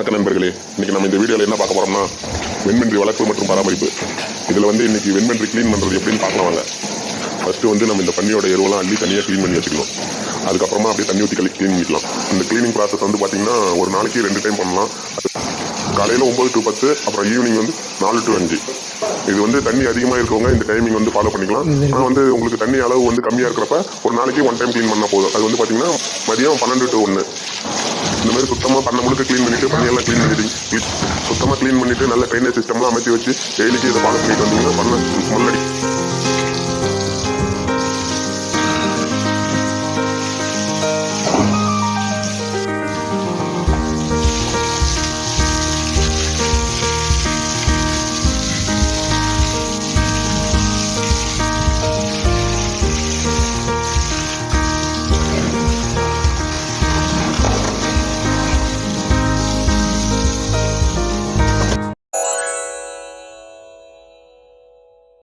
வணக்க நண்பர்களே, இன்னைக்கு நம்ம இந்த வீடியோவில் என்ன பார்க்க போறோம்னா வெண்மன்றி வளர்ப்பு மற்றும் பராமரிப்பு. இதில் இன்னைக்கு வெண்மன்றி க்ளீன் பண்ணுறது எப்படின்னு பார்க்கலாம் வாங்க. ஃபஸ்ட்டு நம்ம இந்த பன்னியோட எருவெல்லாம் அள்ளி தனியாக க்ளீன் பண்ணி வச்சுக்கணும். அதுக்கப்புறமா அப்படியே தண்ணி ஊற்றி க்ளீன் பண்ணிக்கலாம். இந்த க்ளீனிங் ப்ராசஸ் பார்த்தீங்கன்னா ஒரு நாளைக்கு 2 டைம் பண்ணலாம். காலையில் 9 to 10, அப்புறம் ஈவினிங் 4 to 5. இது தண்ணி அதிகமாக இருக்கவங்க இந்த டைமிங் ஃபாலோ பண்ணிக்கலாம். ஆனால் உங்களுக்கு தண்ணி அளவு கம்மியாக இருக்கிறப்ப ஒரு நாளைக்கு 1 டைம் க்ளீன் பண்ணால் போதும். அது பார்த்தீங்கன்னா மதியம் 12 to 1 இந்த மாதிரி சுத்தமாக பண்ண முழுக்க க்ளீன் பண்ணிவிட்டு பண்ணியெல்லாம் க்ளீன் பண்ணிட்டு சுத்தமாக க்ளீன் பண்ணிவிட்டு நல்ல ட்ரைனேஜ் சிஸ்டம்லாம் அமைச்சு வச்சு டெய்லிக்கு இதை ஃபாலோ பண்ணிட்டு வந்தீங்கன்னா பண்ண முன்னாடி